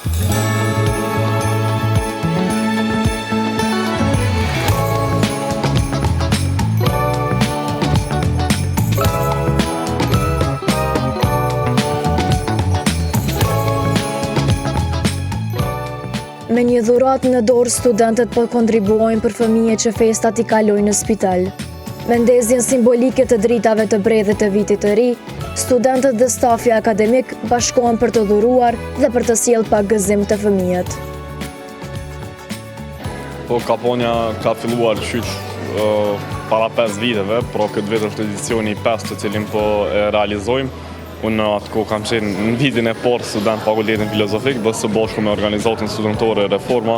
Me një dhuratë në dorë, studentët po kontribuojnë për fëmijët që festat i kalojnë në spital. Me ndezjen simbolike të dritave të bredhit të vitit të ri, studentët dhe stafi akademik bashkohen për të dhuruar dhe për të sjellë pak gëzim të fëmijët. Po kampanja ka filluar qysh para 5 viteve, pro këtë vit është edicioni 5 të cilin po e realizojmë. Unë atë ko kam qenë në vitin e parë student fakultetin filozofik dhe së bashku me organizatën studentore Reforma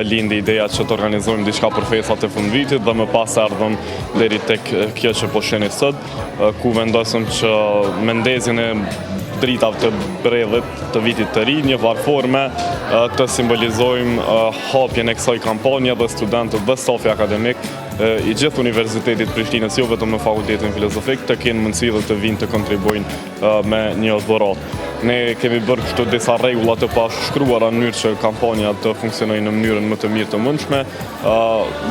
lindi ideja që të organizojmë diçka për festat e fundvitit dhe më pas erdhëm deri tek kjo që po sheni sot, ku vendosëm që me ndezjen e dritave të bredhit të vitit të ri, një varforme të simbolizojmë hapjen e kësaj kampanje dhe studentët dhe stafi akademik i gjithë Universitetit Prishtinës, jo vetëm në fakultetin filozofik, të kenë mundësi dhe të vinë të kontribuojnë me një dhuratë. Ne kemi bërë kështu disa rregulla të pashkruara në mënyrë që kampanja të funksionojë në mënyrën më të mirë të mundshme,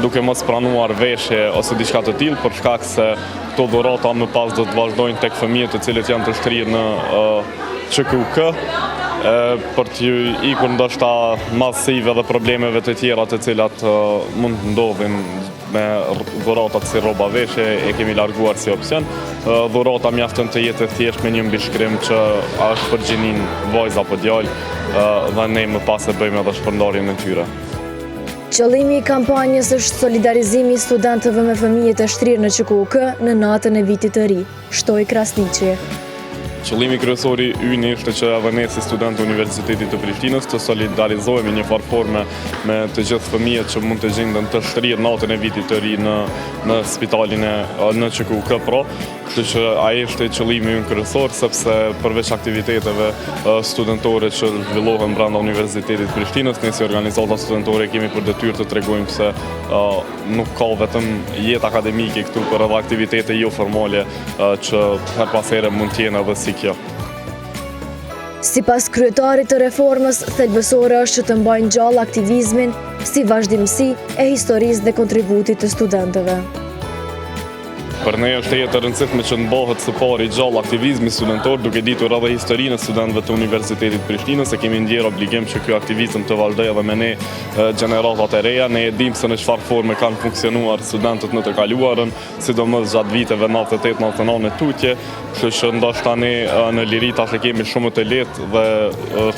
duke mos pranuar veshje ose diçka të tillë, për shkak se këto dhurata më pas do të vazhdojnë tek fëmijët të cilët janë të shtrirë në QQK, për t'ju ikur ndoshta masive dhe problemeve të tjera të cilat mund të ndodhin me dhuratat si rroba veshje, e kemi larguar si opsion. Dhurata mjaftën të jetë e thjesht me një mbishkrim që është për gjinin vajza apo djalë dhe ne më pas e bëjmë edhe shpërndarjen e tyre. Qëllimi i kampanjës është solidarizimi i studentëve me fëmijët e shtrirë në QQK në natën e vitit të ri, shtoi Krasniqi. Qëllimi kryesor i ynë ishte që edhe ne si studentë të Universitetit të Prishtinës të solidarizohemi një farforme me të gjithë fëmijët që mund të gjenden të shtrirë natën e vitit të ri në spitalin në QQK Pro. Kështu që ai ishte qëllimi ynë kryesor, sepse përveç aktiviteteve studentore që zhvillohen brenda Universitetit Prishtinës, ne si organizata studentore kemi për detyrë të tregojmë se nuk ka vetëm jetë akademike këtu, por edhe aktivitete jo formale që her pas here mund të jenë edhe si kjo. Sipas kryetarit të reformës, thelbësore është që të mbajnë gjallë aktivizmin si vazhdimsi e historisë dhe kontributit të studentëve. Për ne është jetë e rëndësishme që bëhet së pari gjallë aktivizmi studentor, duke ditur edhe historinë e studentëve të Universitetit Prishtinës, e kemi ndjerë obligim që ky aktivizëm të vazhdojë edhe me ne gjeneratat e reja. Ne e dimë se në çfarë forme kanë funksionuar studentët në të kaluarën, sidomos gjatë viteve 98-99 në tutje, kështu që ndoshta ne në liri tash e kemi shumë të lehtë dhe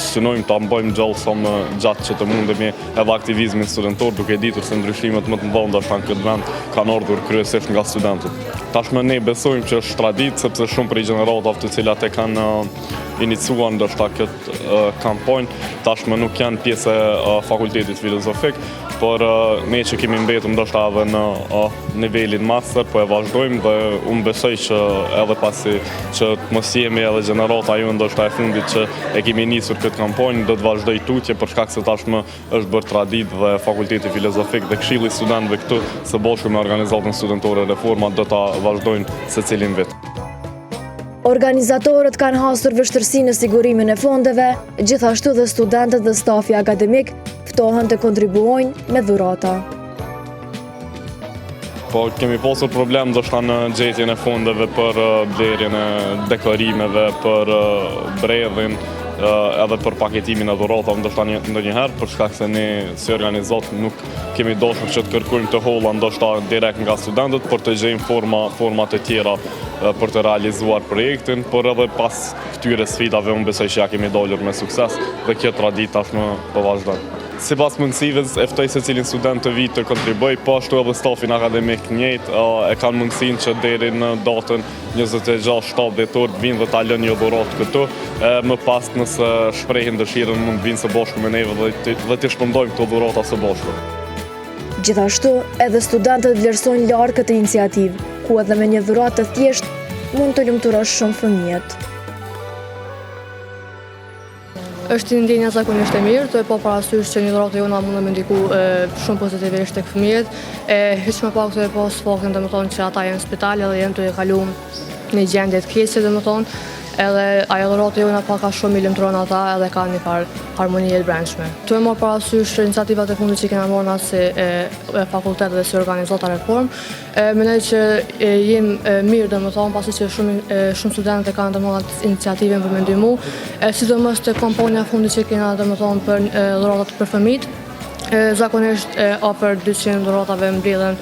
synojmë ta mbajmë gjallë sa më gjatë që të mundemi edhe aktivizmin studentor, duke ditur se ndryshimet më të mëdha ndoshta në këtë vend kanë ardhur kryesisht nga studentët. Tashmë ne besojmë që është traditë, sepse shumë prej gjeneratave të cilat e kanë iniciuar ndoshta këtë kampanjë, tashmë nuk janë pjesë e fakultetit filozofik, por ne që kemi mbetur ndoshta edhe në nivelin master, po e vazhdojmë dhe unë besoj që edhe pasi që mos jemi edhe gjenerata ju ndoshta e fundit që e kemi nisur këtë kampanjë, do të vazhdoj tutje për shkak se tashmë është bërë traditë dhe fakulteti filozofik dhe Këshilli i Studentëve këtu së bashku me organizatën studentore Reforma do ta vazhdojnë secilin vit. Organizatorët kanë hasur vështirësi në sigurimin e fondeve, gjithashtu dhe studentët dhe stafi akademik ftohen të kontribuojnë me dhurata. Po kemi pasur problem ndoshta në gjetjen e fondeve për blerjen e dekorimeve, për bredhin, edhe për paketimin e dhuratave ndoshta ndonjëherë, për shkak se ne si organizatë nuk kemi dashur që të kërkojmë të holla ndoshta direkt nga studentët, por të gjejmë forma të tjera për të realizuar projektin, por edhe pas këtyre sfidave unë besoj që ja kemi dalur me sukses dhe kjo traditë tashmë po vazhdon. Sipas mundësive e ftoj secilin student të vit të kontribuoj, po ashtu edhe stafin akademik njëjtë e kanë mundësinë që deri në datën 26-7 dhjetor të vinë dhe ta lënë një dhuratë këtu. Më pas nëse shprehin dëshirën mund të vinë së bashku me neve dhe të shpërndajmë këto dhurata së bashku. Gjithashtu, edhe studentët vlerësojnë larg këtë iniciativë, ku edhe me një dhuratë të thjeshtë mund të lumturosh shumë fëmijët. Është një ndjenja zakonisht e mirë, të e po parasysh që një dhuratë jona mund me ndiku shumë pozitivisht tek fëmijët. Hiç më pak të e po sfokën domethënë që ata janë në spital edhe janë të kaluar në gjendje të keqe domethënë. edhe ajo dhuratë jona paka shumë i lëmtron ata edhe ka një farë harmonie të brendshme. Tu e marr parasysh iniciativat e fundit që kena marrë na si fakultet dhe si organizata reform, mendoj që jem mirë domethënë pasi që shumë studentë kanë domethënë iniciativën për me ndihmu, sidomos te kampanja e fundit që kena domethënë për dhuratat për fëmijët. Zakonisht afër 200 dhuratave mbledhen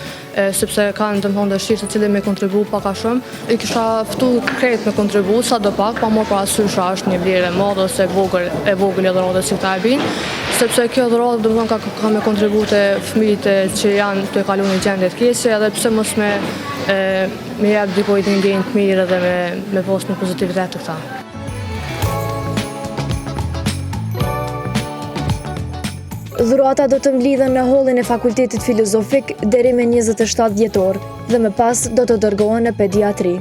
sepse kanë domethënë dëshirë secili me kontribu pak a shumë. I kisha ftuar krejt me kontribu sado pak, pa marrë parasysh a është një vlerë e madhe ose e vogël e dhuratës që ta e bin, sepse kjo dhuratë domethënë ka me kontribu te fëmijët që janë të kaluar në gjendje të keqe, edhe pse mos me jap dikujt një ndjenjë të mirë edhe me postë në pozitivitet të këta. Dhurata do të mblidhen në hollin e Fakultetit Filozofik deri me 27 dhjetor dhe më pas do të dërgohen në pediatri.